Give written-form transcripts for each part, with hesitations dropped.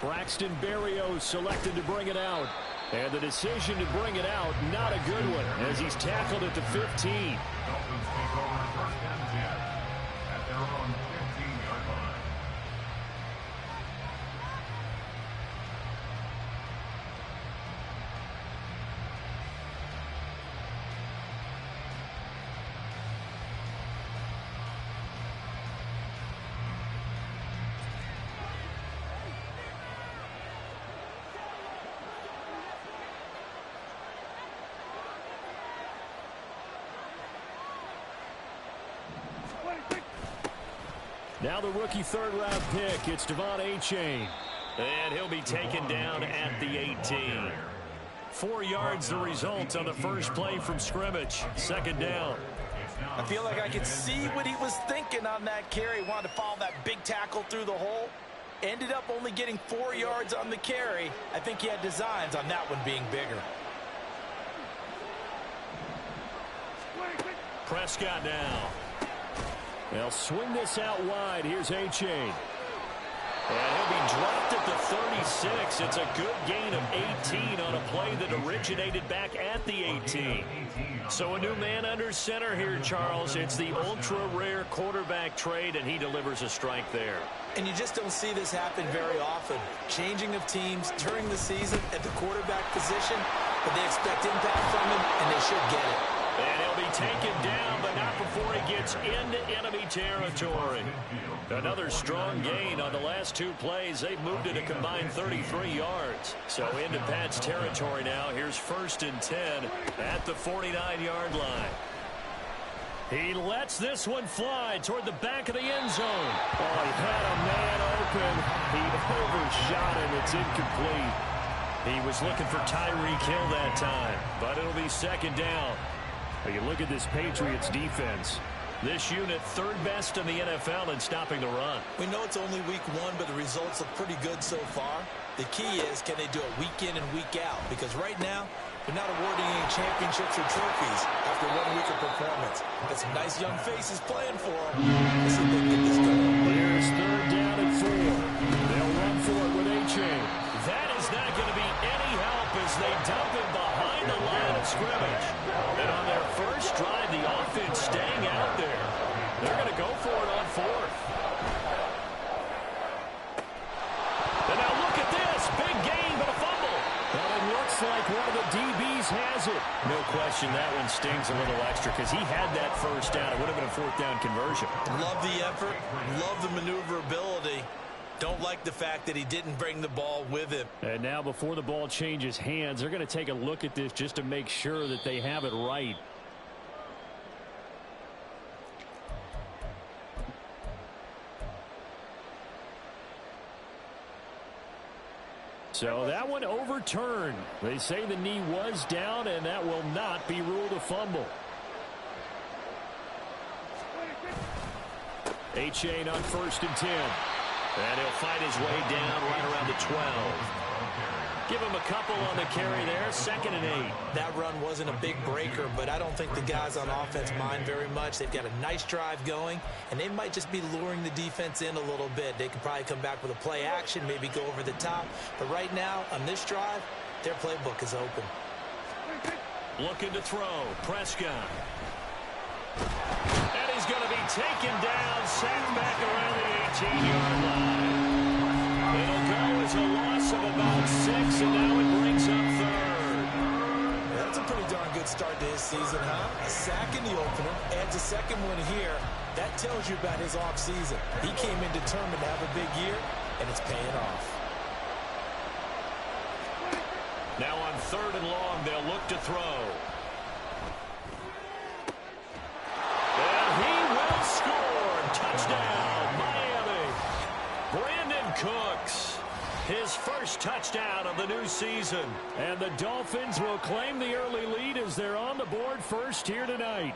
Braxton Berrios selected to bring it out. And the decision to bring it out, not a good one, as he's tackled at the 15. Dolphins take over first and 10 at their own 15-yard line. Now the rookie third-round pick, it's Devon Achane. And he'll be taken down at the 18. 4 yards the result on the first play from scrimmage. Second down. I feel like I could see what he was thinking on that carry. Wanted to follow that big tackle through the hole. Ended up only getting 4 yards on the carry. I think he had designs on that one being bigger. Prescott now. They'll swing this out wide. Here's Achane. And he'll be dropped at the 36. It's a good gain of 18 on a play that originated back at the 18. So a new man under center here, Charles. It's the ultra-rare quarterback trade, and he delivers a strike there. And you just don't see this happen very often. Changing of teams during the season at the quarterback position, but they expect impact from him, and they should get it. And he'll be taken down, but not before he gets into enemy territory. Another strong gain on the last 2 plays. They've moved it a combined 33 yards. So into Pat's territory now. Here's 1st and 10 at the 49-yard line. He lets this one fly toward the back of the end zone. Oh, he had a man open. He overshot him. It's incomplete. He was looking for Tyreek Hill that time, but it'll be second down. You look at this Patriots defense. This unit 3rd best in the NFL in stopping the run. We know it's only week 1, but the results look pretty good so far. The key is, can they do it week in and week out? Because right now, they're not awarding any championships or trophies after 1 week of performance. Got some nice young faces playing for them. Let's see if they can get this going. Here's 3rd down and 4. They'll run for it with Achane. That is not going to be any help as they dump him behind the line of scrimmage. And on their first drive, the offense staying out there. They're going to go for it on 4th. And now look at this. Big gain, but a fumble. Well, it looks like one of the DBs has it. No question that one stings a little extra because he had that first down. It would have been a 4th down conversion. Love the effort. Love the maneuverability. Don't like the fact that he didn't bring the ball with him. And now before the ball changes hands, they're going to take a look at this just to make sure that they have it right. So that one overturned. They say the knee was down, and that will not be ruled a fumble. Achane on 1st and 10. And he'll fight his way down right around the 12. Give him a couple on the carry there. 2nd and 8. That run wasn't a big breaker, but I don't think the guys on offense mind very much. They've got a nice drive going, and they might just be luring the defense in a little bit. They could probably come back with a play action, maybe go over the top. But right now, on this drive, their playbook is open. Looking to throw. Prescott. And he's going to be taken down, sacked back around the 18-yard line. It'll go as a loss of about 6, and now it brings up 3rd. That's a pretty darn good start to his season, huh? A sack in the opener, adds a 2nd one here. That tells you about his offseason. He came in determined to have a big year, and it's paying off. Now on 3rd and long, they'll look to throw. Touchdown, Miami. Brandon Cooks, his first touchdown of the new season. And the Dolphins will claim the early lead as they're on the board first here tonight.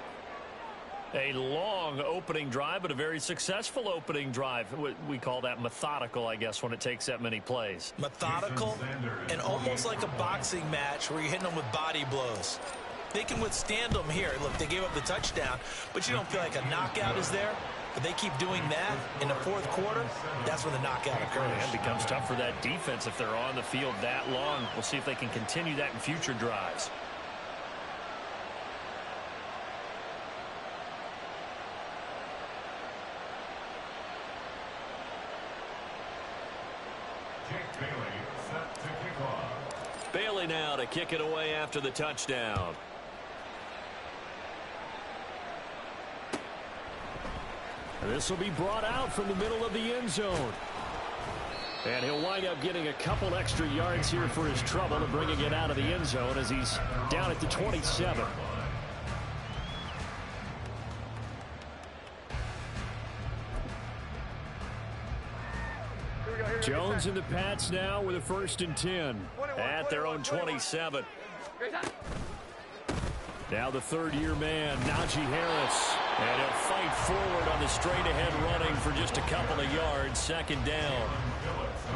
A long opening drive, but a very successful opening drive. We call that methodical, I guess, when it takes that many plays. Methodical and almost like a boxing match where you're hitting them with body blows. They can withstand them here. Look, they gave up the touchdown, but you don't feel like a knockout is there. If they keep doing that in the fourth quarter, that's when the knockout occurs. It becomes tough for that defense if they're on the field that long. We'll see if they can continue that in future drives. Bailey now to kick it away after the touchdown. This will be brought out from the middle of the end zone. And he'll wind up getting a couple extra yards here for his trouble and bringing it out of the end zone as he's down at the 27. Jones and the Pats now with a 1st and 10 at their own 27. Now the third-year man, Najee Harris. And he'll fight forward on the straight-ahead running for just a couple of yards, 2nd down.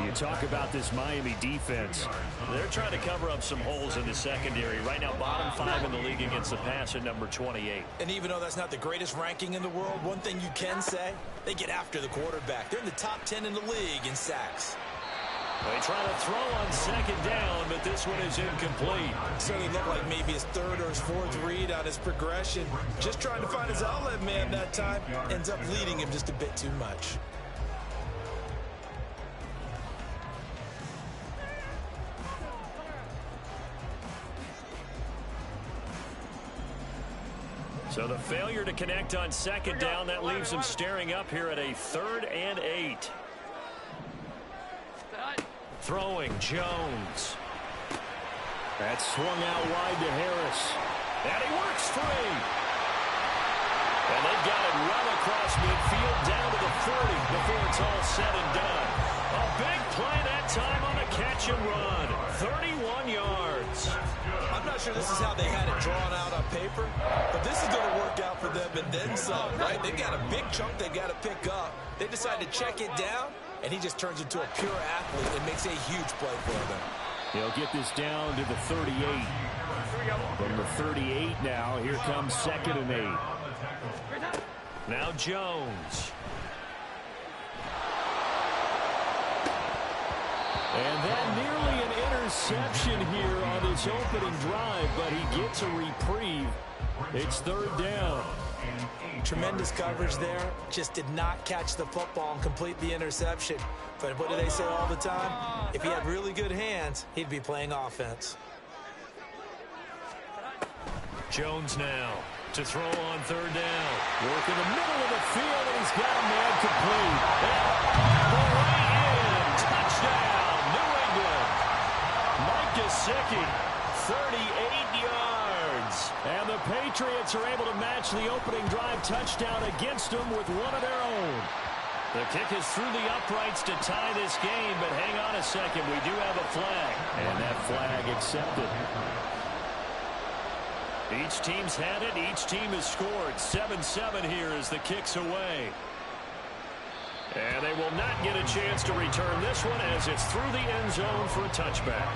You talk about this Miami defense. They're trying to cover up some holes in the secondary. Right now, bottom 5 in the league against the pass at number 28. And even though that's not the greatest ranking in the world, one thing you can say, they get after the quarterback. They're in the top 10 in the league in sacks. They try to throw on 2nd down, but this one is incomplete. Certainly looked like maybe his 3rd or his 4th read on his progression. Just trying to find his outlet man that time. Ends up leading him just a bit too much. So the failure to connect on 2nd down, that leaves him staring up here at a 3rd and 8. Throwing Jones. That's swung out wide to Harris. And he works free. And they've got it well across midfield down to the 40 before it's all said and done. A big play that time on a catch and run. 31 yards. I'm not sure this is how they had it drawn out on paper, but this is going to work out for them and then some, right? They've got a big chunk they got to pick up. They decide to check it down, and he just turns into a pure athlete and makes a huge play for them. They'll get this down to the 38. From the 38 now, here comes 2nd and 8. Now Jones. And that nearly an interception here on this opening drive, but he gets a reprieve. It's 3rd down. Tremendous coverage there. Just did not catch the football and complete the interception. But what do they say all the time? If he had really good hands, he'd be playing offense. Jones now to throw on 3rd down. Work in the middle of the field, and he's got a man complete. And the way in. Touchdown, New England. Mike Gesicki, 38 yards. And the Patriots are able to match the opening drive touchdown against them with one of their own. The kick is through the uprights to tie this game, but hang on a second. We do have a flag. And that flag accepted. Each team's had it. Each team has scored. 7-7 here as the kick's away. And they will not get a chance to return this one as it's through the end zone for a touchback.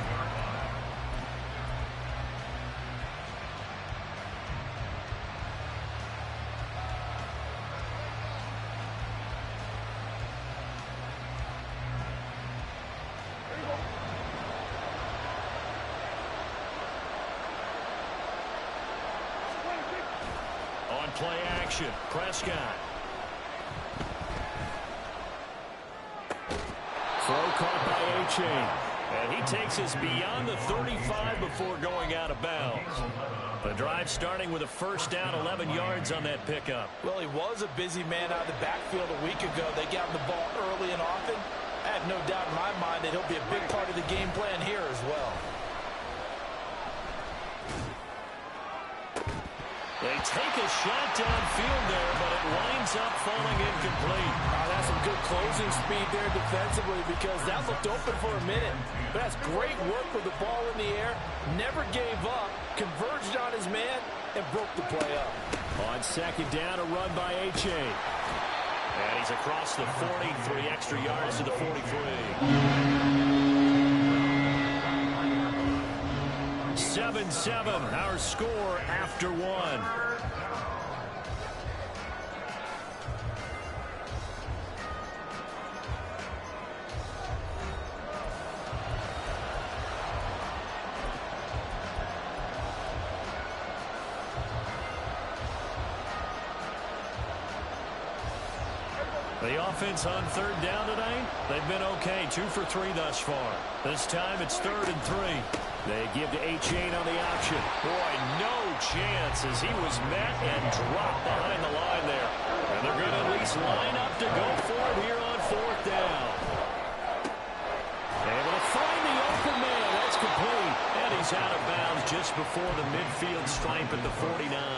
On play action, Prescott. Throw caught by A-Chain. And he takes us beyond the 35 before going out of bounds. The drive starting with a 1st down, 11 yards on that pickup. Well, he was a busy man out of the backfield a week ago. They got him the ball early and often. I have no doubt in my mind that he'll be a big part of the game plan here as well. They take a shot downfield there, but it winds up falling incomplete. That's some good closing speed there defensively because that looked open for a minute. But that's great work with the ball in the air. Never gave up, converged on his man, and broke the play up. On 2nd down, a run by A-Chain. And he's across the 40, 3 extra yards to the 43. 7-7, our score after 1. The offense on third down tonight, they've been okay, 2 for 3 thus far. This time it's 3rd and 3. They give to A-Chain on the option. Boy, no chance as he was met and dropped behind the line there. And they're going to at least line up to go for it here on 4th down. Able to find the open man. That's complete. And he's out of bounds just before the midfield stripe at the 49.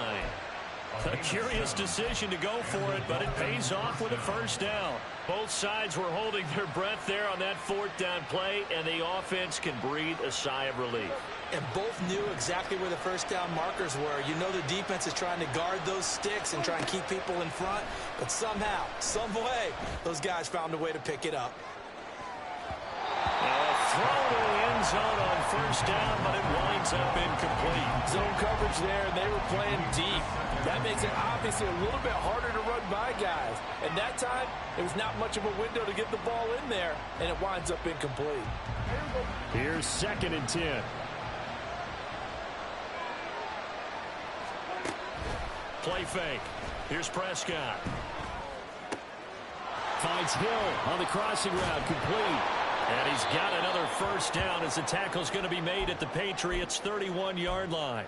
A curious decision to go for it, but it pays off with a first down. Both sides were holding their breath there on that 4th down play, and the offense can breathe a sigh of relief. And both knew exactly where the first down markers were. You know the defense is trying to guard those sticks and try and keep people in front, but somehow, some way, those guys found a way to pick it up. Now a throw to the end zone on first down, but it winds up incomplete. Zone coverage there, and they were playing deep. That makes it obviously a little bit harder to run by guys. And that time, it was not much of a window to get the ball in there, and it winds up incomplete. Here's 2nd and 10. Play fake. Here's Prescott. Finds Hill on the crossing route, complete. And he's got another first down as the tackle's going to be made at the Patriots' 31-yard line.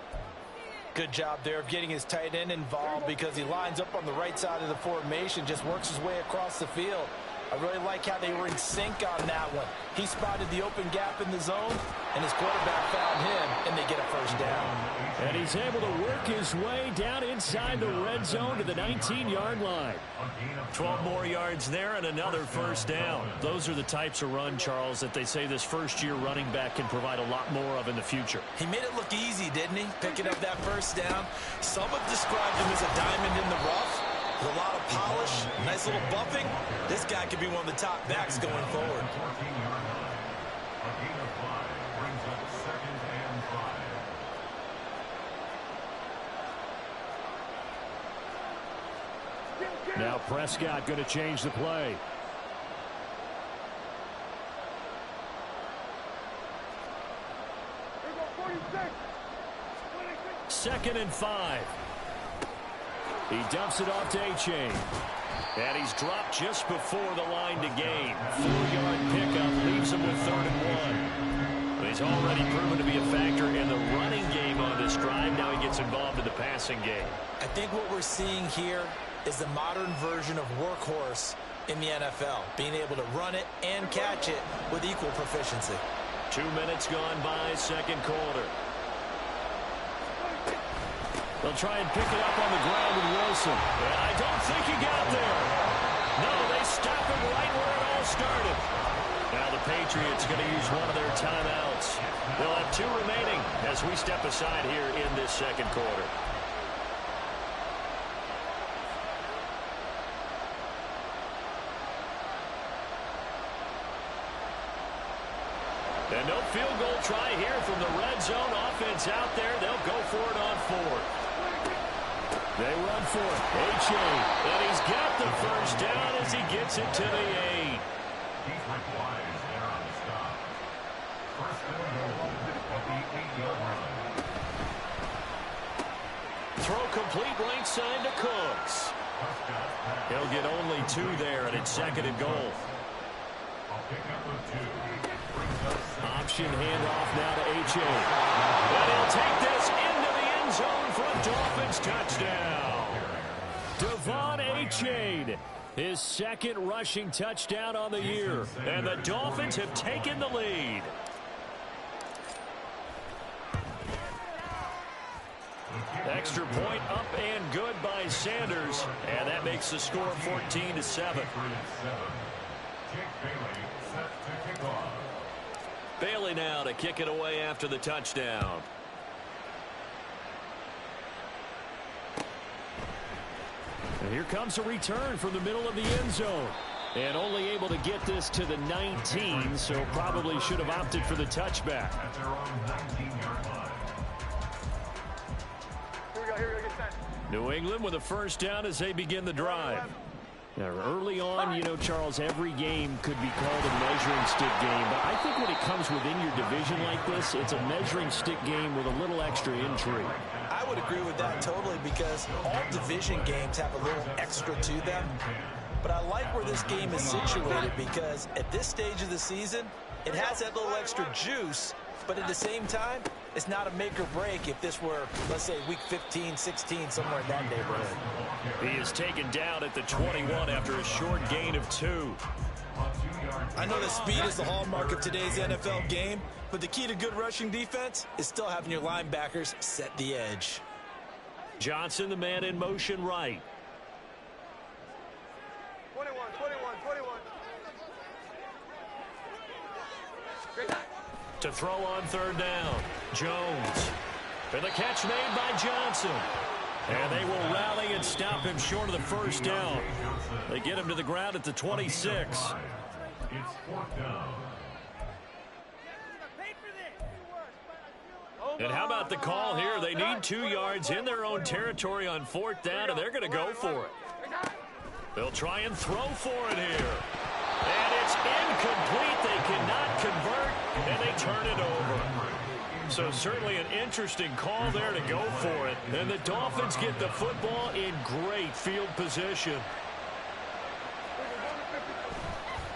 Good job there of getting his tight end involved because he lines up on the right side of the formation, just works his way across the field. I really like how they were in sync on that one. He spotted the open gap in the zone, and his quarterback found him, and they get a first down. And he's able to work his way down inside the red zone to the 19-yard line. 12 more yards there and another first down. Those are the types of run, Charles, that they say this first-year running back can provide a lot more of in the future. He made it look easy, didn't he? Picking up that first down. Some have described him as a diamond in the rough. With a lot of polish, nice little buffing. This guy could be one of the top backs going forward. Now Prescott going to change the play. Second and 5. He dumps it off to A-Chain. And he's dropped just before the line to gain. 4-yard pickup leaves him with 3rd and 1. But he's already proven to be a factor in the running game on this drive. Now he gets involved in the passing game. I think what we're seeing here is the modern version of workhorse in the NFL. Being able to run it and catch it with equal proficiency. 2 minutes gone by, second quarter. They'll try and pick it up on the ground with Wilson. And I don't think he got there. No, they stop him right where it all started. Now the Patriots going to use one of their timeouts. They'll have 2 remaining as we step aside here in this second quarter. And no field goal try here from the red zone. Offense out there. They'll go for it on 4th. They run for it. A-Chain. And he's got the first down as he gets it to the 8. He's wise there on the stop. First and goal at the 8-yard line. Throw complete right side to Cooks. He'll get only 2 there, and it's 2nd and goal. I'll pick up with 2. Option handoff now to A-Chain. And he'll take this into the end zone for a Dolphins touchdown. Devon A-Chain, his 2nd rushing touchdown on the year. And the Dolphins have taken the lead. Extra point up and good by Sanders. And that makes the score 14-7. Bailey now to kick it away after the touchdown. And here comes a return from the middle of the end zone. And only able to get this to the 19, so probably should have opted for the touchback. At their own 19-yard line. Here we go, get set. New England with a first down as they begin the drive. Now, early on, you know, Charles, every game could be called a measuring stick game. But I think when it comes within your division like this, it's a measuring stick game with a little extra intrigue. I would agree with that totally because all division games have a little extra to them. but I like where this game is situated because at this stage of the season, it has that little extra juice, but at the same time, it's not a make or break if this were, let's say, week 15, 16, somewhere in that neighborhood. He is taken down at the 21 after a short gain of 2. I know that speed is the hallmark of today's NFL game, but the key to good rushing defense is still having your linebackers set the edge. Johnson, the man in motion right. 21. To throw on third down, Jones. And the catch made by Johnson. And they will rally and stop him short of the first down. They get him to the ground at the 26. It's 4th down. And how about the call here? They need 2 yards in their own territory on 4th down, and they're going to go for it. They'll try and throw for it here. And it's incomplete. They cannot convert, and they turn it over. So certainly an interesting call there to go for it. And the Dolphins get the football in great field position.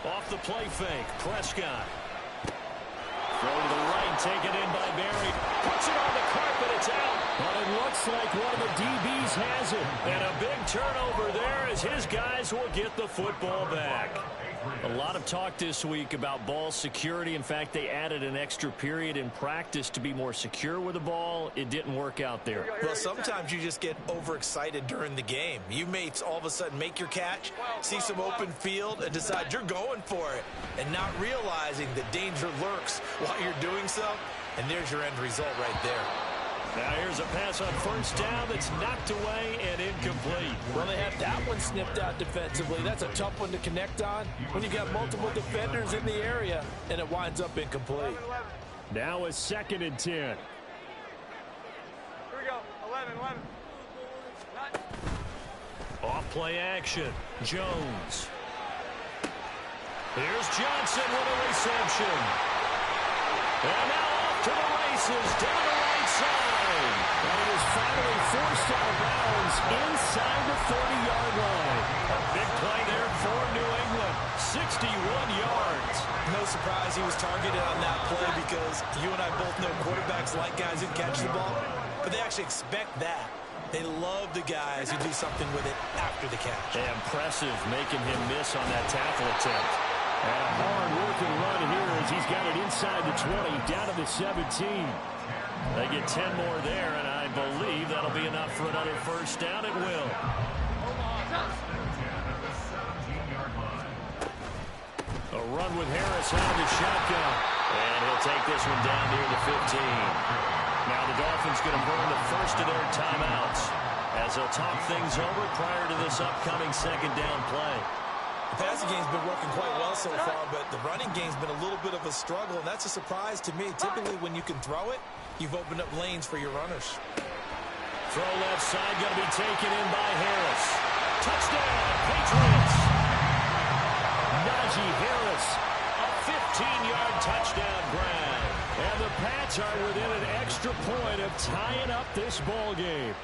Off the play fake, Prescott. Throw to the right, taken in by Barry. Puts it on the carpet, it's out. But it looks like one of the DBs has it. And a big turnover there as his guys will get the football back. A lot of talk this week about ball security. In fact, they added an extra period in practice to be more secure with the ball. It didn't work out there. Well, sometimes you just get overexcited during the game. You may all of a sudden make your catch, see some open field, and decide you're going for it, and not realizing that danger lurks while you're doing so. And there's your end result right there. Now here's a pass on first down that's knocked away and incomplete. Well, they have that one snipped out defensively. That's a tough one to connect on when you've got multiple defenders in the area, and it winds up incomplete. Now a 2nd and 10. Here we go. 11. Off play action. Jones. Here's Johnson with a reception. And now off to the races down the right side. And it is finally forced out of bounds inside the 30-yard line. A big play there for New England. 61 yards. No surprise he was targeted on that play because you and I both know quarterbacks like guys who catch the ball, but they actually expect that. They love the guys who do something with it after the catch. Impressive making him miss on that tackle attempt. And a hard-working run here as he's got it inside the 20, down to the 17. They get 10 more there, and I believe that'll be enough for another first down. It will. A run with Harris out of the shotgun. And he'll take this one down near the 15. Now the Dolphins going to burn the first of their timeouts as they'll talk things over prior to this upcoming 2nd down play. The passing game's been working quite well so far, but the running game's been a little bit of a struggle, and that's a surprise to me. Typically, when you can throw it, you've opened up lanes for your runners. Throw left side, going to be taken in by Harris. Touchdown, Patriots! Najee Harris, a 15-yard touchdown grab. And the Pats are within an extra point of tying up this ball game.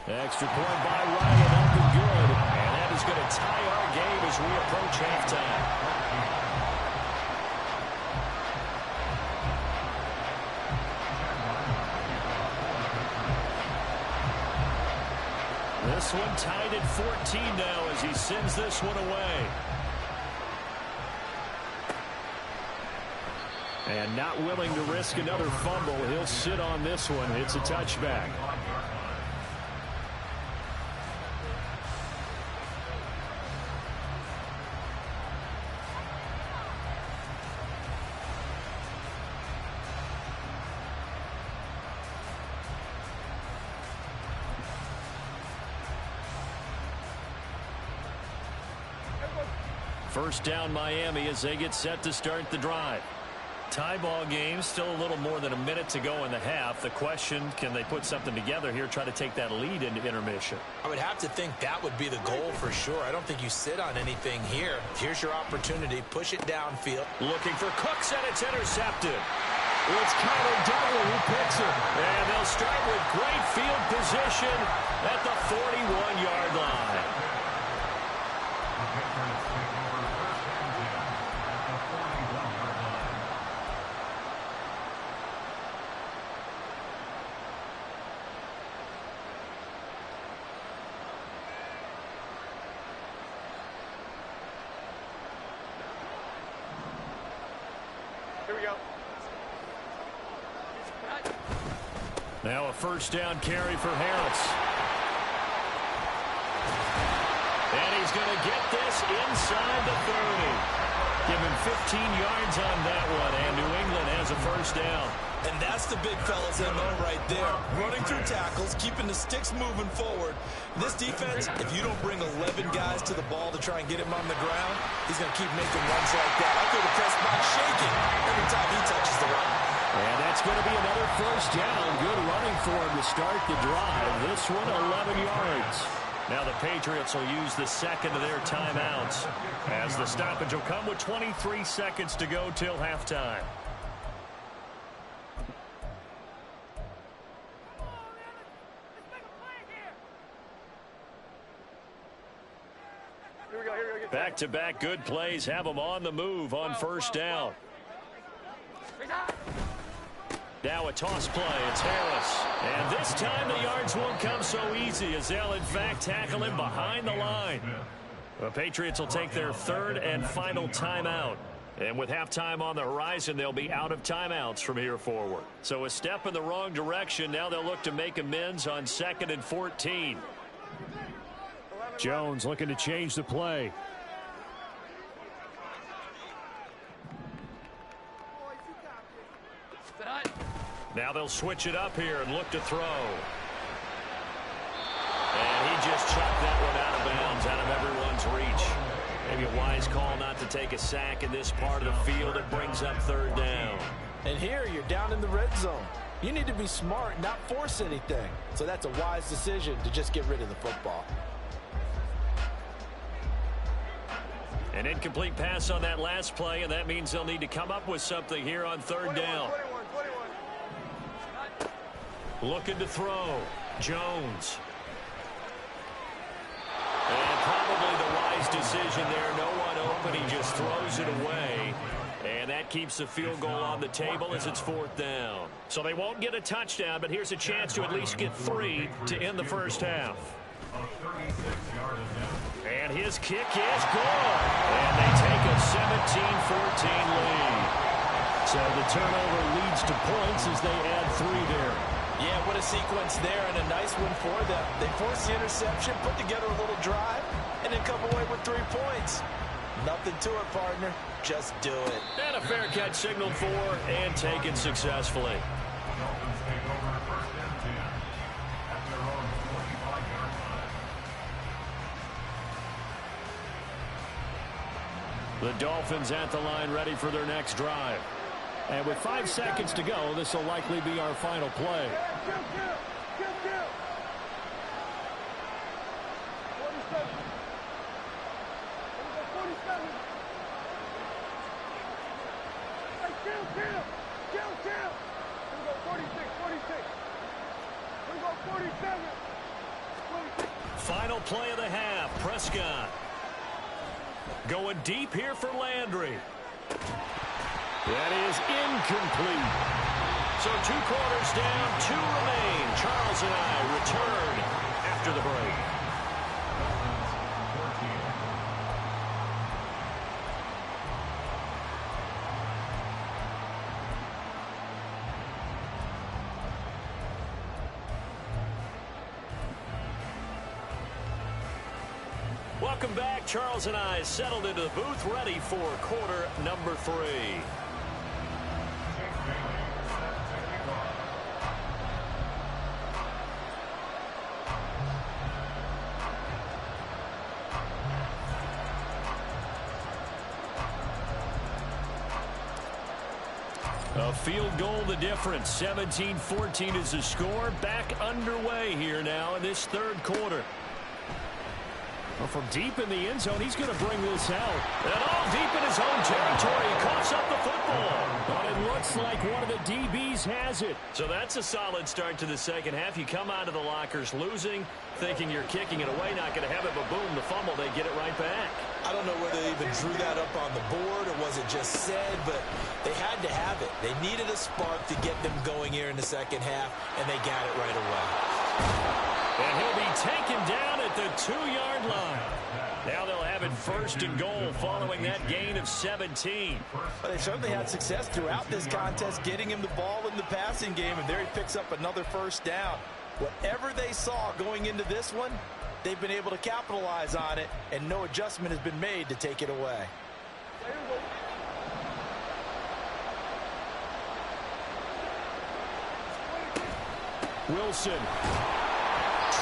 Extra point by Ryan, up and good. And that is going to tie our game as we approach halftime. This one tied at 14 now as he sends this one away. And not willing to risk another fumble, he'll sit on this one. It's a touchback. First down Miami as they get set to start the drive. Tie ball game, still a little more than a minute to go in the half. The question, can they put something together here, try to take that lead into intermission? I would have to think that would be the goal for sure. I don't think you sit on anything here. Here's your opportunity. Push it downfield. Looking for Cooks, and it's intercepted. It's Kyler Duggar who picks it. And they'll start with great field position at the 41-yard line. Here we go. Now a first down carry for Harris. And he's going to get this inside the 30. Give him 15 yards on that one, and New England has a first down. And that's the big fella's MO right there. Running through tackles, keeping the sticks moving forward. This defense, if you don't bring 11 guys to the ball to try and get him on the ground, he's going to keep making runs like that. I feel the press box shaking every time he touches the rock. And that's going to be another first down. Good running for him to start the drive. This one, 11 yards. Now the Patriots will use the second of their timeouts, as the stoppage will come with 23 seconds to go till halftime. Back-to-back good plays have them on the move on first down. Now a toss play. It's Harris. And this time the yards won't come so easy, as they'll in fact tackle him behind the line. The Patriots will take their third and final timeout. And with halftime on the horizon, they'll be out of timeouts from here forward. So a step in the wrong direction. Now they'll look to make amends on 2nd and 14. Jones looking to change the play. Now they'll switch it up here and look to throw. And he just chucked that one out of bounds, out of everyone's reach. Maybe a wise call not to take a sack in this part of the field. It brings up third down. And here you're down in the red zone. You need to be smart, not force anything. So that's a wise decision to just get rid of the football. An incomplete pass on that last play, and that means they'll need to come up with something here on third down. 21. Looking to throw. Jones. And probably the wise decision there. No one open. He just throws it away. And that keeps the field goal on the table as it's fourth down. So they won't get a touchdown, but here's a chance to at least get 3 to end the first half. And his kick is good. And they take a 17-14 lead. So the turnover leads to points as they add 3 there. Yeah, what a sequence there, and a nice one for them. They forced the interception, put together a little drive, and then come away with 3 points. Nothing to it, partner. Just do it. And a fair catch signaled for and taken successfully. The Dolphins at the line, ready for their next drive. And with 5 seconds to go, this will likely be our final play. Final play of the half. Prescott going deep here for Landry. That is incomplete. So 2 quarters down, 2 remain. Charles and I return after the break. Welcome back. Charles and I settled into the booth, ready for quarter number 3. A field goal the difference. 17-14 is the score. Back underway here now in this third quarter. Well, from deep in the end zone, he's going to bring this out. And all deep in his own territory, he coughs up the football. But it looks like one of the DBs has it. So that's a solid start to the second half. You come out of the lockers losing, thinking you're kicking it away, not going to have it, but boom, the fumble, they get it right back. I don't know whether they even drew that up on the board or was it just said, but they had to have it. They needed a spark to get them going here in the second half, and they got it right away. And he'll be taken down at the 2-yard line. Now they'll have it 1st and goal following that gain of 17. Well, they certainly had success throughout this contest getting him the ball in the passing game, and there he picks up another 1st down. Whatever they saw going into this one, they've been able to capitalize on it, and no adjustment has been made to take it away. Wilson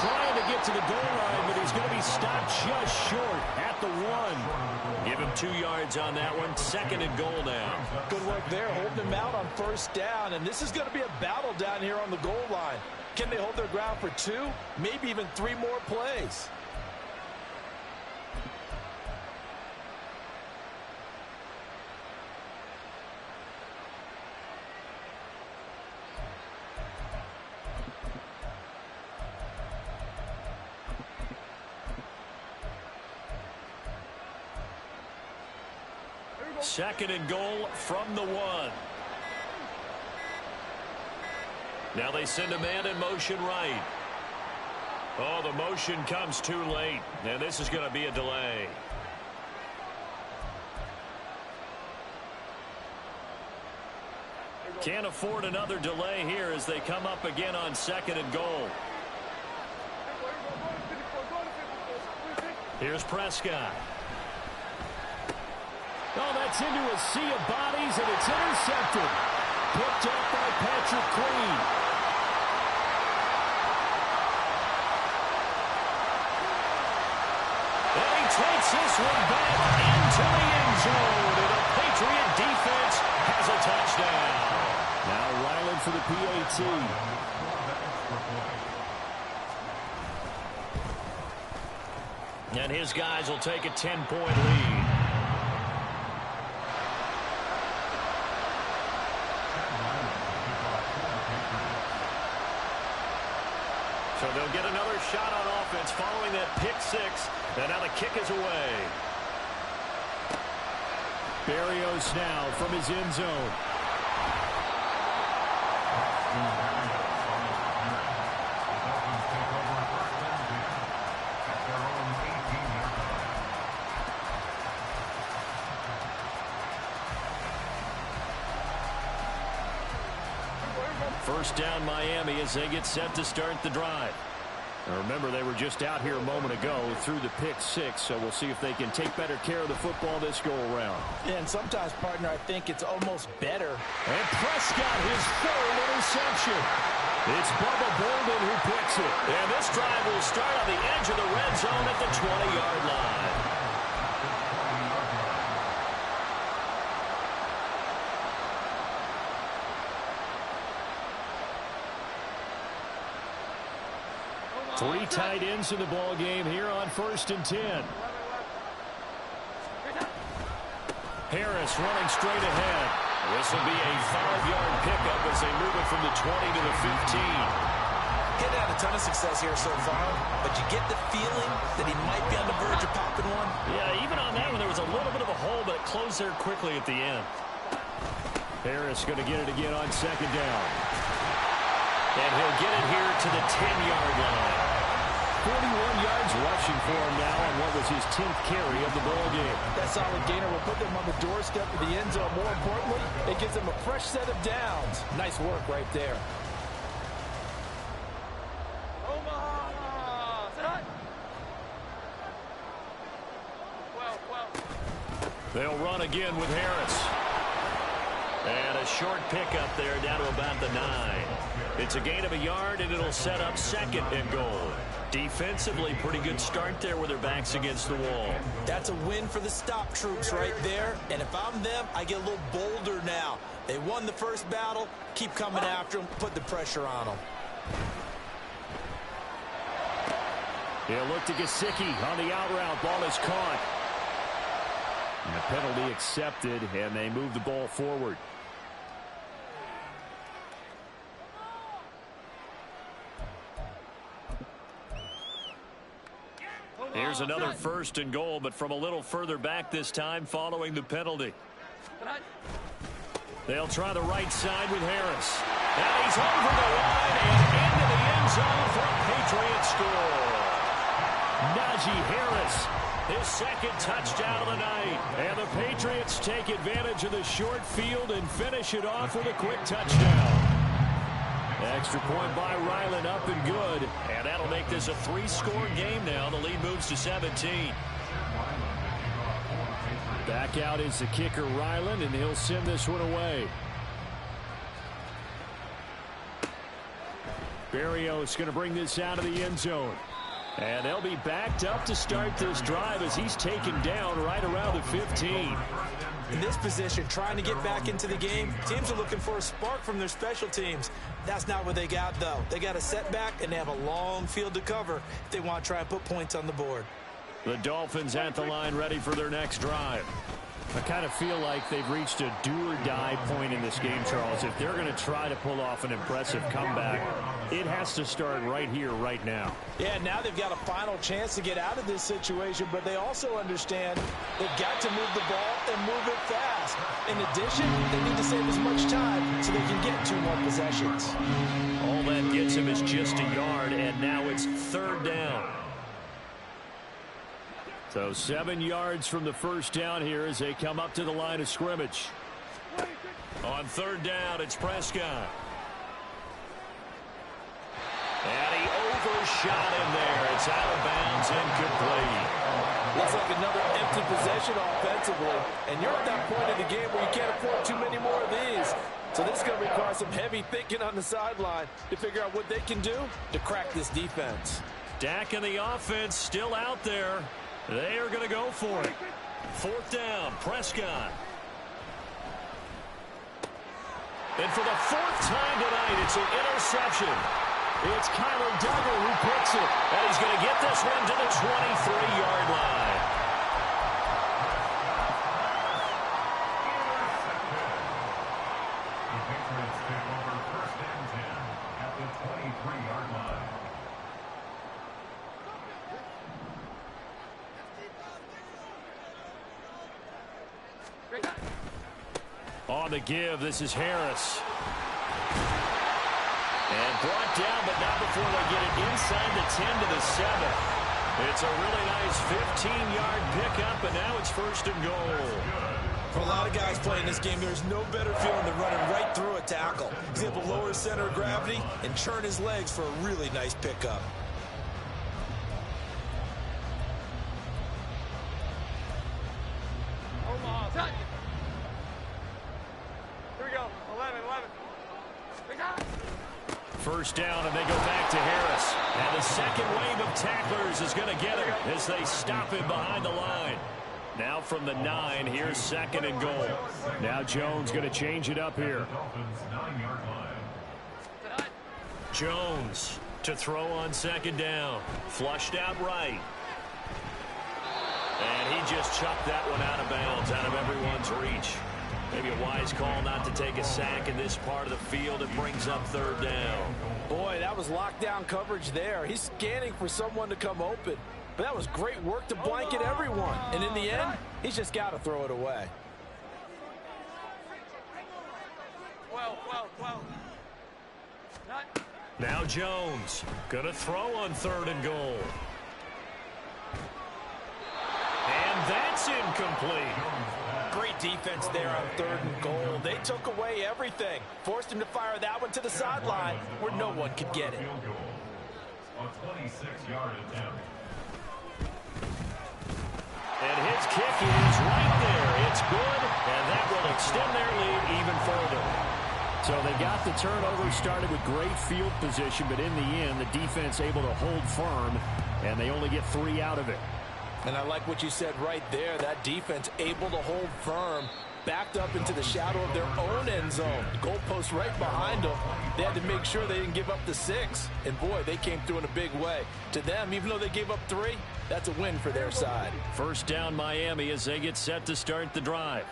trying to get to the goal line, but he's going to be stopped just short at the 1. Give him 2 yards on that one. 2nd and goal now. Good work there, holding him out on 1st down, and this is going to be a battle down here on the goal line. Can they hold their ground for 2, maybe even 3 more plays? Second and goal from the 1. Now they send a man in motion right. Oh, the motion comes too late, and this is going to be a delay. Can't afford another delay here as they come up again on 2nd and goal. Here's Prescott. Oh, that's into a sea of bodies, and it's intercepted. Picked up by Patrick Queen. And he takes this one back into the end zone. And the Patriot defense has a touchdown. Now Ryland for the PAT. And his guys will take a 10-point lead. So they'll get another shot on offense following that pick 6. And now the kick is away. Berrios now from his end zone. First down Miami as they get set to start the drive. Now remember, they were just out here a moment ago through the pick 6, so we'll see if they can take better care of the football this go-around. Yeah, and sometimes, partner, I think it's almost better. And Prescott, his 3rd interception. It's Bubba Bolden who picks it. And this drive will start on the edge of the red zone at the 20-yard line. Three tight ends in the ball game here on 1st and 10. Harris running straight ahead. This will be a 5-yard pickup as they move it from the 20 to the 15. Getting had a ton of success here so far, but you get the feeling that he might be on the verge of popping one. Yeah, even on that one, there was a little bit of a hole, but it closed there quickly at the end. Harris going to get it again on 2nd down. And he'll get it here to the 10-yard line. 41 yards rushing for him now on what was his 10th carry of the ball game. That solid gainer will put them on the doorstep of the end zone. More importantly, it gives them a fresh set of downs. Nice work right there. They'll run again with Harris. And a short pickup there down to about the 9. It's a gain of a yard, and it'll set up 2nd and goal. Defensively, pretty good start there with their backs against the wall. That's a win for the stop troops right there. And if I'm them, I get a little bolder now. They won the first battle. Keep coming after them. Put the pressure on them. He'll look to Gesicki on the out route. Ball is caught. And the penalty accepted, and they move the ball forward. Here's another 1st and goal, but from a little further back this time following the penalty. They'll try the right side with Harris. And he's over the line and into the end zone for a Patriot score. Najee Harris, his 2nd touchdown of the night. And the Patriots take advantage of the short field and finish it off with a quick touchdown. Extra point by Ryland, up and good. And that'll make this a 3-score game now. The lead moves to 17. Back out is the kicker, Ryland, and he'll send this one away. Berrios going to bring this out of the end zone. And they'll be backed up to start this drive as he's taken down right around the 15. In this position, trying to get back into the game, teams are looking for a spark from their special teams. That's not what they got, though. They got a setback, and they have a long field to cover if they want to try and put points on the board. The Dolphins at the line ready for their next drive. I kind of feel like they've reached a do-or-die point in this game, Charles. If they're going to try to pull off an impressive comeback, it has to start right here, right now. Yeah, now they've got a final chance to get out of this situation, but they also understand they've got to move the ball and move it fast. In addition, they need to save as much time so they can get 2 more possessions. All that gets him is just a yard, and now it's 3rd down. So 7 yards from the first down here as they come up to the line of scrimmage. On 3rd down, it's Prescott. And he overshot him there. It's out of bounds, incomplete. Looks like another empty possession offensively. And you're at that point in the game where you can't afford too many more of these. So this is going to require some heavy thinking on the sideline to figure out what they can do to crack this defense. Dak and the offense still out there. They are going to go for it. 4th down, Prescott. And for the 4th time tonight, it's an interception. It's Kyler Duggar who picks it. And he's going to get this one to the 23-yard line. The Patriots take over 1st and 10 at the 23-yard line. On the give, this is Harris. And brought down, but not before they get it inside the 10 to the 7. It's a really nice 15-yard pickup, and now it's 1st and goal. For a lot of guys playing this game, there's no better feeling than running right through a tackle. He's able to lower his center of gravity and churn his legs for a really nice pickup. Here we go. 11. 1st down, and they go back to Harris. And the second wave of tacklers is going to get him as they stop him behind the line. Now from the 9, here's 2nd and goal. Now Jones going to change it up here. Dolphins 9-yard line. Jones to throw on 2nd down. Flushed out right. And he just chucked that one out of bounds, out of everyone's reach. Maybe a wise call not to take a sack in this part of the field. It brings up 3rd down. Boy, that was lockdown coverage there. He's scanning for someone to come open. But that was great work to blanket everyone. And in the end, he's just got to throw it away. 12. Now Jones going to throw on 3rd and goal. And that's incomplete. Great defense there on 3rd and goal. They took away everything. Forced him to fire that one to the sideline where no one could get it. Field goal. A 26-yard attempt. And his kick is right there. It's good, and that will extend their lead even further. So they got the turnover started with great field position, but in the end, the defense able to hold firm, and they only get 3 out of it. And I like what you said right there. That defense able to hold firm. backed up into the shadow of their own end zone. The goalpost right behind them. They had to make sure they didn't give up the 6. And, boy, they came through in a big way. To them, even though they gave up 3, that's a win for their side. First down Miami as they get set to start the drive.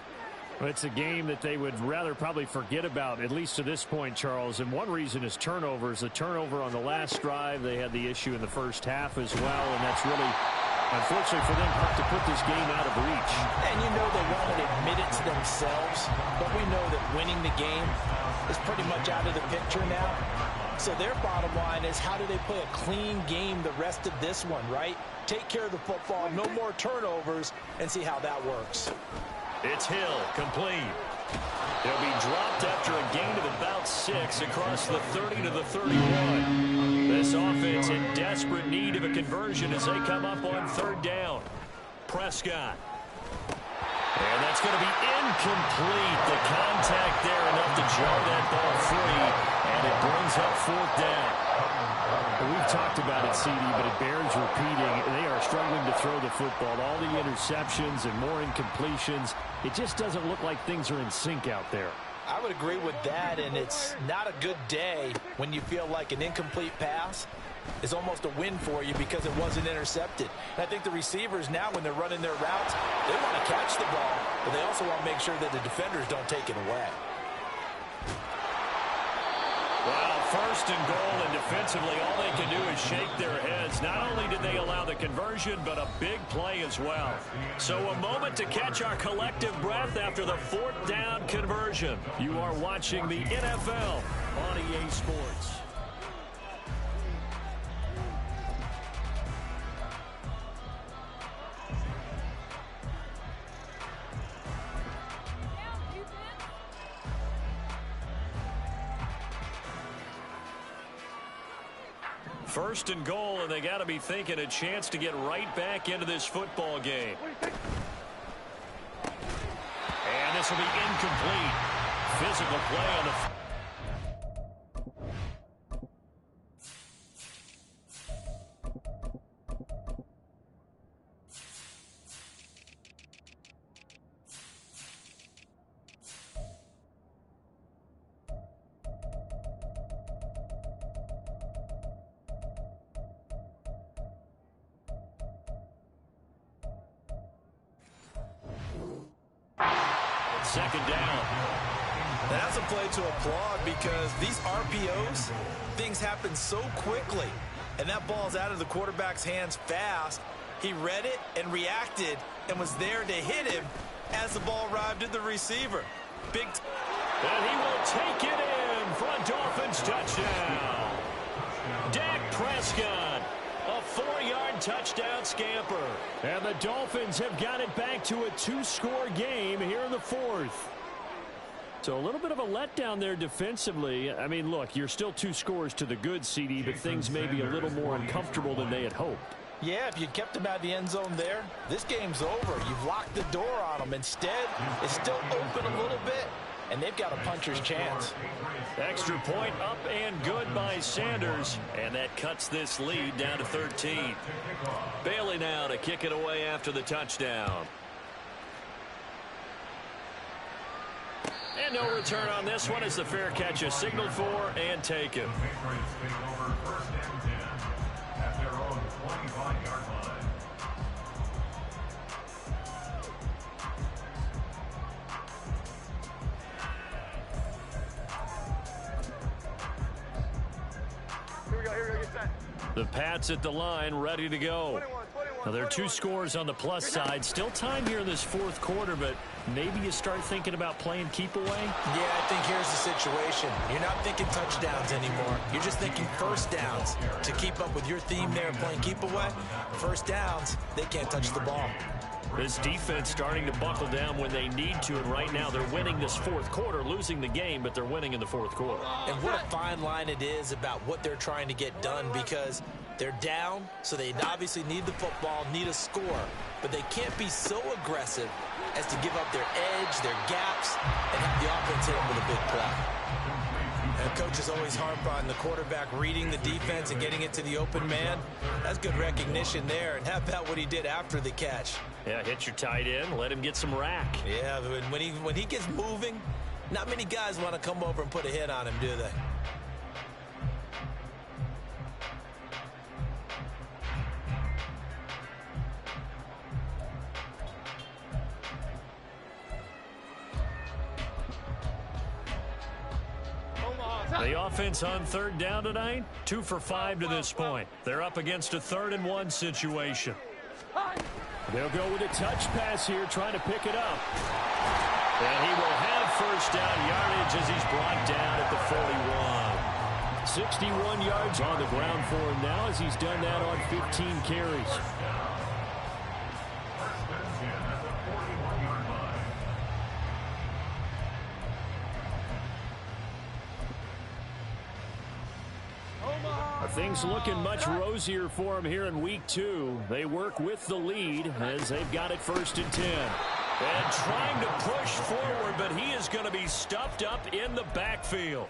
Well, it's a game that they would rather probably forget about, at least to this point, Charles. And one reason is turnovers. The turnover on the last drive, they had the issue in the first half as well, and that's really, unfortunately for them, helped to put this game out of reach. And you know they won't admit it to themselves, but we know that winning the game is pretty much out of the picture now. So their bottom line is, how do they play a clean game the rest of this one, right? Take care of the football, no more turnovers, and see how that works. It's Hill, complete. He'll be dropped after a gain of about 6 across the 30 to the 31. This offense in desperate need of a conversion as they come up on 3rd down. Prescott. And that's going to be incomplete. The contact there enough to jar that ball free, and it brings up 4th down. We've talked about it, CD, but it bears repeating. They are struggling to throw the football. All the interceptions and more incompletions. It just doesn't look like things are in sync out there. I would agree with that, and it's not a good day when you feel like an incomplete pass is almost a win for you because it wasn't intercepted. And I think the receivers now, when they're running their routes, they want to catch the ball, but they also want to make sure that the defenders don't take it away. Well, 1st and goal, and defensively all they can do is shake their heads. Not only did they allow the conversion, but a big play as well. So a moment to catch our collective breath after the 4th down conversion. You are watching the NFL on EA Sports. First and goal, and they got to be thinking a chance to get right back into this football game. And this will be incomplete. Physical play on the... Second down. That's a play to applaud because these RPOs, things happen so quickly. And that ball's out of the quarterback's hands fast. He read it and reacted and was there to hit him as the ball arrived at the receiver. And he will take it in for a Dolphins touchdown. Dak Prescott. A 4-yard touchdown scamper. And the Dolphins have got it back to a 2-score game here in the 4th. So a little bit of a letdown there defensively. I mean, look, you're still 2 scores to the good, CD, but things may be a little more uncomfortable than they had hoped. Yeah, if you kept them out of the end zone there, this game's over. You've locked the door on them. Instead, it's still open a little bit, and they've got a puncher's chance. Extra point up and good by Sanders, and that cuts this lead down to 13. Bailey now to kick it away after the touchdown. And no return on this one as the fair catch is signaled for and taken. The Pats at the line, ready to go. Now, there are 2 scores on the plus side. Still time here in this 4th quarter, but maybe you start thinking about playing keep away? Yeah, I think here's the situation. You're not thinking touchdowns anymore. You're just thinking first downs. To keep up with your theme there, playing keep away, first downs, they can't touch the ball. This defense starting to buckle down when they need to, and right now they're winning this 4th quarter, losing the game, but they're winning in the 4th quarter. And what a fine line it is about what they're trying to get done, because they're down, so they obviously need the football, need a score, but they can't be so aggressive as to give up their edge, their gaps, and have the offense hit them with a big play. And coaches always harp on the quarterback reading the defense and getting it to the open man. That's good recognition there. And how about what he did after the catch? Yeah, hit your tight end, let him get some rack. Yeah, when he gets moving, not many guys want to come over and put a hit on him, do they? The offense on third down tonight, 2 for 5 to this point. They're up against a 3rd and 1 situation. They'll go with a touch pass here, trying to pick it up. And he will have first down yardage as he's brought down at the 41. 61 yards on the ground for him now as he's done that on 15 carries. Things looking much rosier for him here in week 2. They work with the lead as they've got it 1st and 10. And trying to push forward, but he is going to be stuffed up in the backfield.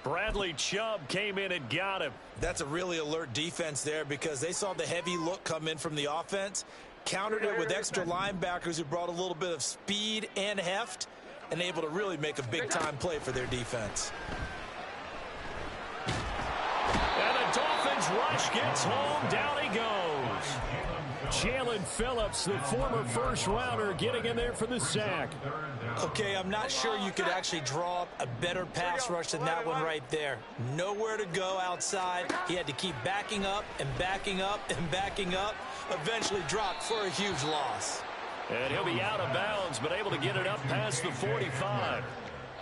Bradley Chubb came in and got him. That's a really alert defense there because they saw the heavy look come in from the offense, countered it with extra linebackers who brought a little bit of speed and heft, and able to really make a big-time play for their defense. And the Dolphins rush gets home. Down he goes. Jalen Phillips, the former first-rounder, getting in there for the sack. Okay, I'm not sure you could actually draw up a better pass rush than that one right there. Nowhere to go outside. He had to keep backing up and backing up and backing up. Eventually dropped for a huge loss. And he'll be out of bounds, but able to get it up past the 45.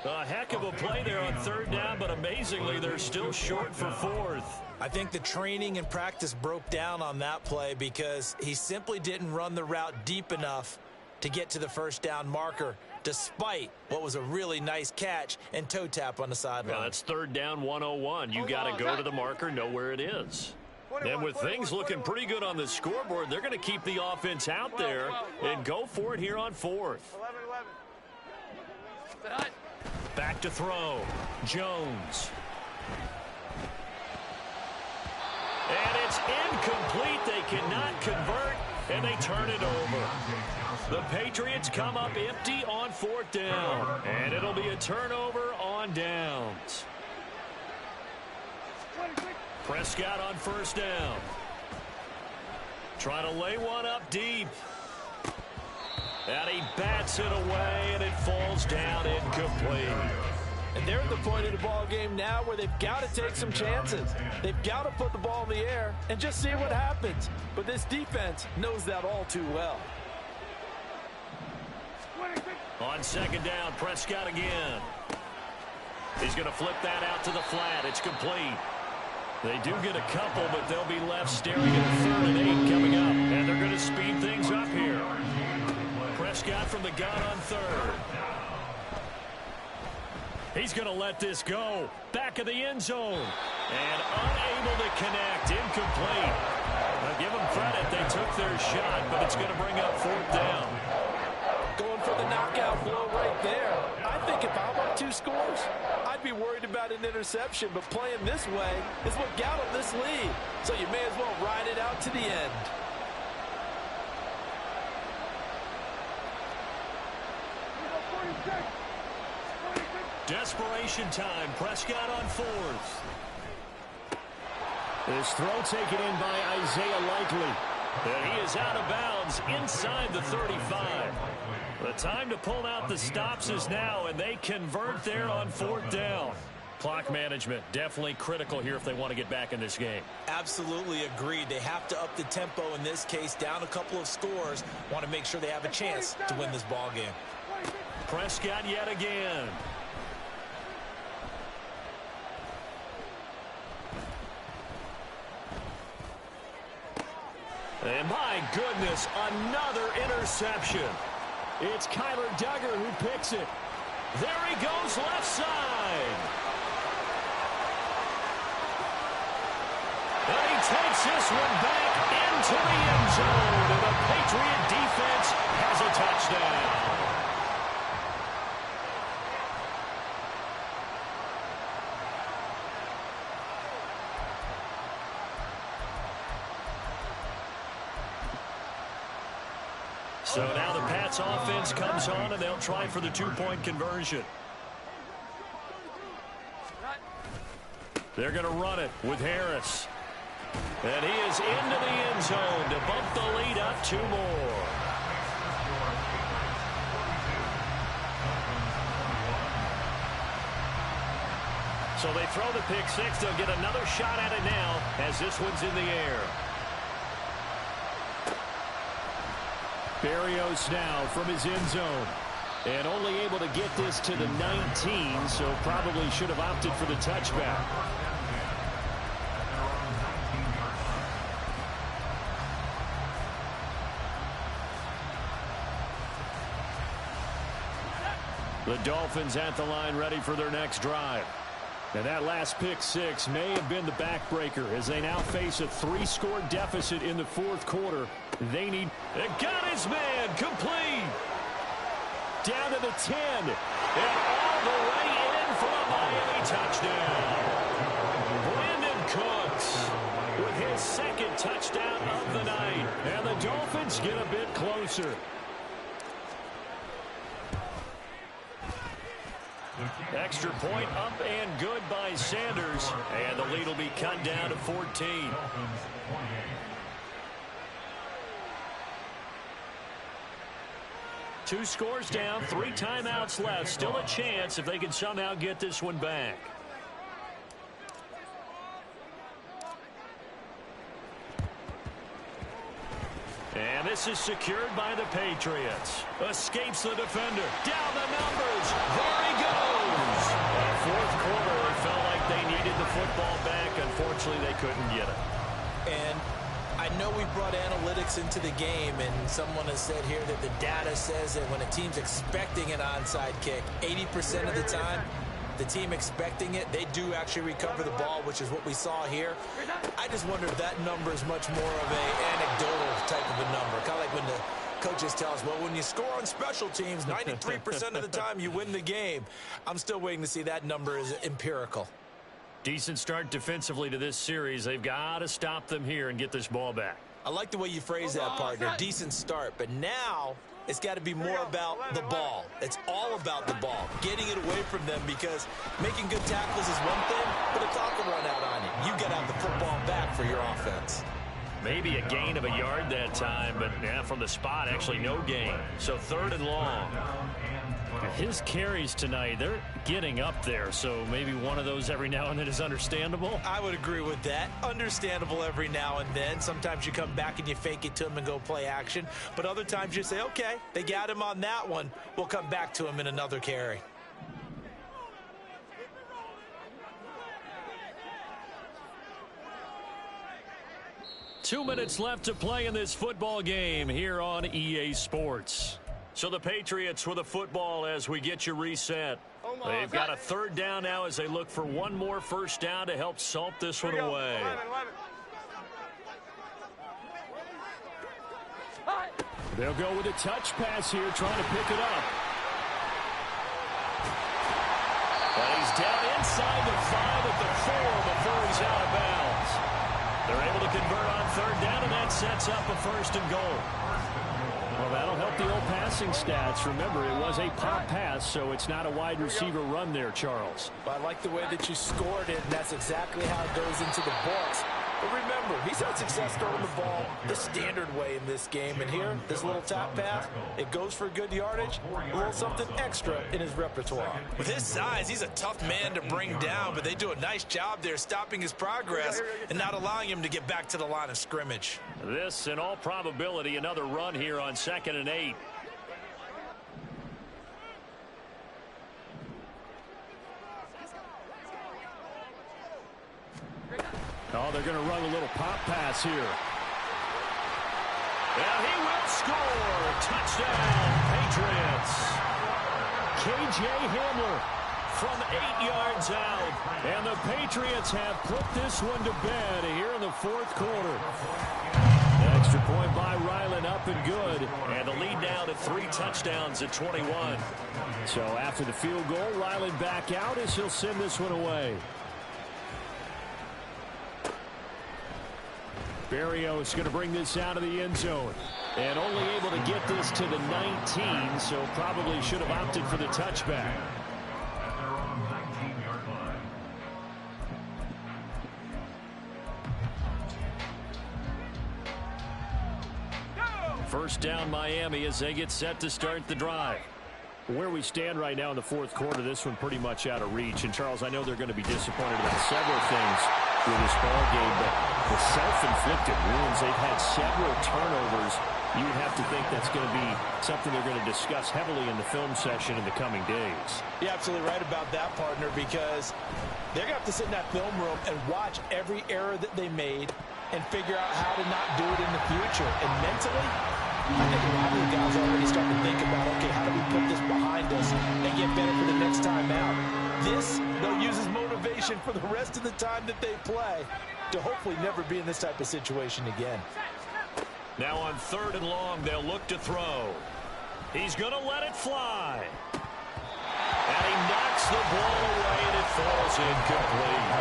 A heck of a play there on 3rd down, but amazingly, they're still short for 4th. I think the training and practice broke down on that play because he simply didn't run the route deep enough to get to the 1st down marker, despite what was a really nice catch and toe tap on the sideline. Yeah, that's 3rd down 101. You got to go to the marker, know where it is. And with things looking pretty good on the scoreboard, they're going to keep the offense out there and go for it here on 4th. 11. Back to throw. Jones. And it's incomplete. They cannot convert, and they turn it over. The Patriots come up empty on 4th down, and it'll be a turnover on downs. Prescott on 1st down. Trying to lay one up deep. And he bats it away, and it falls down incomplete. And they're at the point of the ball game now where they've got to take some chances. They've got to put the ball in the air and just see what happens. But this defense knows that all too well. On 2nd down, Prescott again. He's going to flip that out to the flat. It's complete. They do get a couple, but they'll be left staring at 3rd and 8 coming up. And they're going to speed things up here. Prescott from the gun on 3rd. He's going to let this go. Back of the end zone. And unable to connect. Incomplete. Now give them credit. They took their shot, but it's going to bring up 4th down. Going for the knockout blow right there. I think if I'm up 2 scores, I'd be worried about an interception, but playing this way is what got them this lead. So you may as well ride it out to the end. Desperation time. Prescott on 4th. This throw taken in by Isaiah Likely. And he is out of bounds inside the 35. The time to pull out the stops is now, and they convert there on 4th down. Clock management definitely critical here if they want to get back in this game. Absolutely agreed. They have to up the tempo in this case, down a couple of scores. Want to make sure they have a chance to win this ball game. Prescott yet again. And my goodness, another interception. It's Kyler Duggar who picks it. There he goes left side. And he takes this one back into the end zone. And the Patriot defense has a touchdown. So now the Pats offense comes on, and they'll try for the two-point conversion. They're going to run it with Harris. And he is into the end zone to bump the lead up 2 more. So they throw the pick six. They'll get another shot at it now as this one's in the air. Berrios now from his end zone. And only able to get this to the 19, so probably should have opted for the touchback. The Dolphins at the line ready for their next drive. And that last pick six may have been the backbreaker as they now face a 3-score deficit in the fourth quarter. They need... It got his man complete. Down to the 10. And all the way in for a Miami touchdown. Brandon Cooks with his second touchdown of the night. And the Dolphins get a bit closer. Extra point up and good by Sanders. And the lead will be cut down to 14. 2 scores down, 3 timeouts left. Still a chance if they can somehow get this one back. And this is secured by the Patriots. Escapes the defender. Down the numbers. There he goes. That fourth quarter, it felt like they needed the football back. Unfortunately, they couldn't get it. And I know we brought analytics into the game, and someone has said here that the data says that when a team's expecting an onside kick, 80% of the time, the team expecting it, they do actually recover the ball, which is what we saw here. I just wonder if that number is much more of a anecdotal type of a number. Kind of like when the coaches tell us, well, when you score on special teams, 93% of the time you win the game. I'm still waiting to see that number is empirical. Decent start defensively to this series. They've got to stop them here and get this ball back. I like the way you phrase that, partner. Decent start, but now it's got to be more about the ball. It's all about the ball, getting it away from them, because making good tackles is one thing, but a clock will run out on you. You got to have the football back for your offense. Maybe a gain of a yard that time, but yeah, from the spot, actually no gain. So 3rd and long. His carries tonight, they're getting up there, so maybe one of those every now and then is understandable. I would agree with that. Understandable every now and then. Sometimes you come back and you fake it to him and go play action, but other times you say, okay, they got him on that one. We'll come back to him in another carry. Two minutes left to play in this football game here on EA Sports. So the Patriots with a football as we get you reset. They've got a 3rd down now as they look for one more first down to help salt this one away. 11. They'll go with a touch pass here, trying to pick it up. But he's down inside the 5 at the 4 before he's out of bounds. They're able to convert on 3rd down, and that sets up a 1st and goal. Well, that'll help the old passing stats. Remember, it was a pop pass, so it's not a wide receiver run there, Charles. But I like the way that you scored it, and that's exactly how it goes into the books. But remember, he's had success throwing the ball the standard way in this game. And here, this little top pass, it goes for good yardage, a little something extra in his repertoire. With his size, he's a tough man to bring down, but they do a nice job there stopping his progress and not allowing him to get back to the line of scrimmage. This, in all probability, another run here on 2nd and 8. Oh, they're going to run a little pop pass here. And he will score. Touchdown, Patriots. K.J. Hamler From 8 yards out. And the Patriots have put this one to bed here in the 4th quarter. Extra point by Ryland, up and good. And the lead now to 3 touchdowns at 21. So after the field goal, Ryland back out as he'll send this one away. Berrios going to bring this out of the end zone. And only able to get this to the 19, so probably should have opted for the touchback. At their own 19-yard line. First down Miami as they get set to start the drive. Where we stand right now in the fourth quarter, this one pretty much out of reach. And, Charles, I know they're going to be disappointed about several things with this ball game, but the self-inflicted wounds, they've had several turnovers. You would have to think that's going to be something they're going to discuss heavily in the film session in the coming days. You're absolutely right about that, partner, because they're going to have to sit in that film room and watch every error that they made and figure out how to not do it in the future. And mentally, I think a lot of the guys are already starting to think about, okay, how do we put this behind us and get better for the next time out? This, they'll use as motivation for the rest of the time that they play to hopefully never be in this type of situation again. Now on 3rd and long, they'll look to throw. He's going to let it fly. And he knocks the ball away, and it falls incomplete.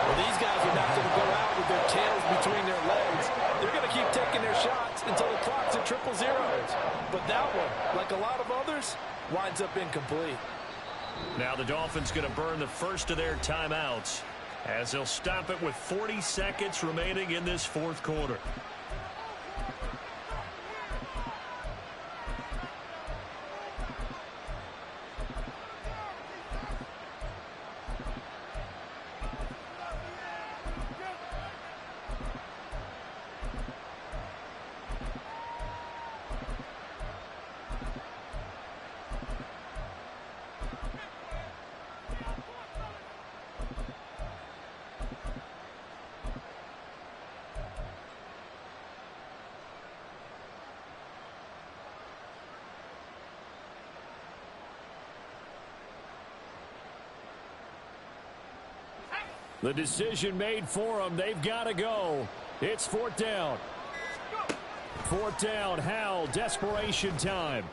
Well, these guys are not going to go out with their tails between their legs. They're going to keep taking their shots until the clock's at 000. But that one, like a lot of others, winds up incomplete. Now the Dolphins going to burn the first of their timeouts as they'll stop it with 40 seconds remaining in this fourth quarter. The decision made for them. They've got to go. It's 4th down. 4th down. Howell. Desperation time.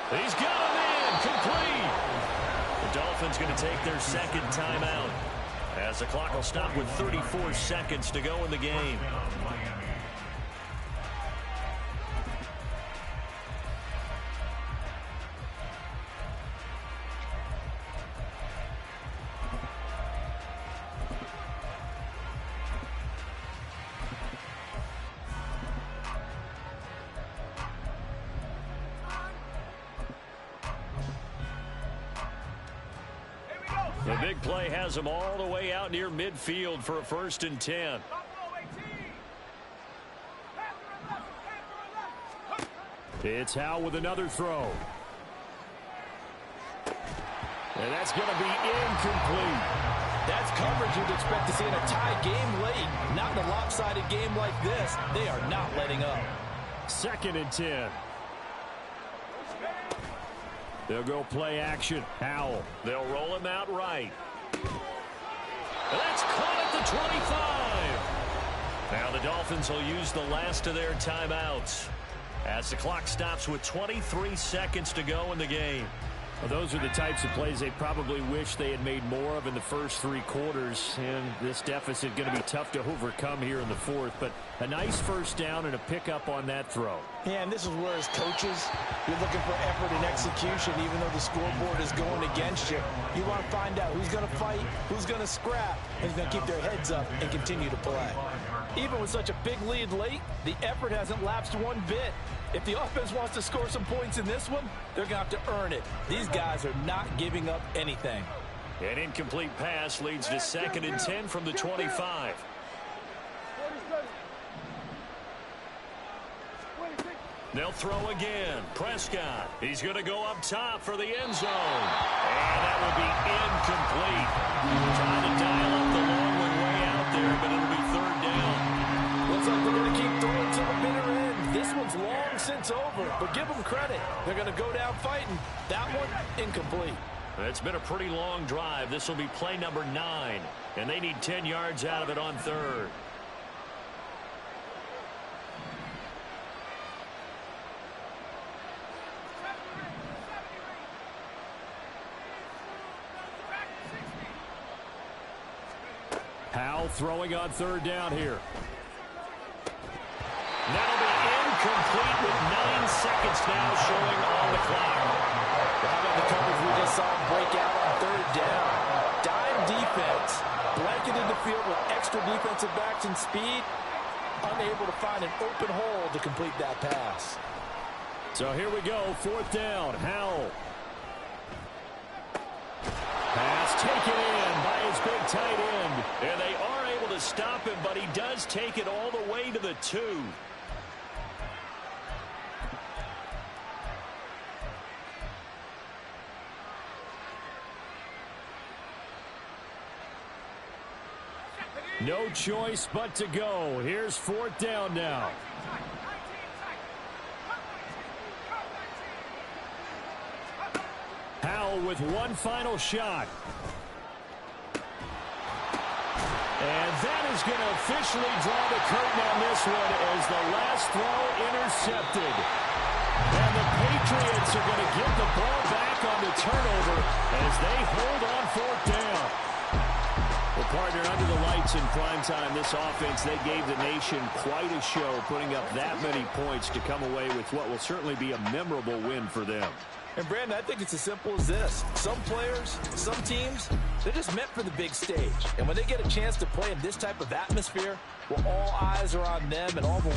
He's got him in. Complete. The Dolphins going to take their second timeout as the clock will stop with 34 seconds to go in the game. The big play has him all the way out near midfield for a 1st and 10. It's Howell with another throw. And that's going to be incomplete. That's coverage you'd expect to see in a tie game late. Not in a lopsided game like this. They are not letting up. 2nd and 10. They'll go play action. Howell. They'll roll him out right. That's caught at the 25. Now the Dolphins will use the last of their timeouts as the clock stops with 23 seconds to go in the game. Well, those are the types of plays they probably wish they had made more of in the first 3 quarters. And this deficit going to be tough to overcome here in the 4th. But a nice first down and a pickup on that throw. Yeah, and this is where, as coaches, you're looking for effort and execution, even though the scoreboard is going against you. You want to find out who's going to fight, who's going to scrap, and who's going to keep their heads up and continue to play. Even with such a big lead late, the effort hasn't lapsed one bit. If the offense wants to score some points in this one, they're going to have to earn it. These guys are not giving up anything. An incomplete pass leads to 2nd and 10 from the 25. They'll throw again. Prescott. He's going to go up top for the end zone. And that will be incomplete. Trying to dial up the long one way out there, but it'll be 3rd down. Looks like they're going to keep throwing till the bitter end. This one's long since over, but give them credit. They're going to go down fighting. That one, incomplete. It's been a pretty long drive. This will be play number 9, and they need 10 yards out of it on 3rd. Howell throwing on 3rd down here. That'll be incomplete with 9 seconds now showing on the clock. How about the coverage we just saw him break out on third down? Dime defense, blanketed the field with extra defensive backs and speed, unable to find an open hole to complete that pass. So here we go, 4th down. Howell. Pass taken in by his big tight end. And they are able to stop him, but he does take it all the way to the 2. No choice but to go. Here's 4th down now. Howell with one final shot. And that is going to officially draw the curtain on this one as the last throw intercepted. And the Patriots are going to get the ball back on the turnover as they hold on 4th down. Well, partner, under the lights in primetime, this offense, they gave the nation quite a show, putting up that many points to come away with what will certainly be a memorable win for them. And, Brandon, I think it's as simple as this. Some players, some teams, they're just meant for the big stage. And when they get a chance to play in this type of atmosphere, well, all eyes are on them and all the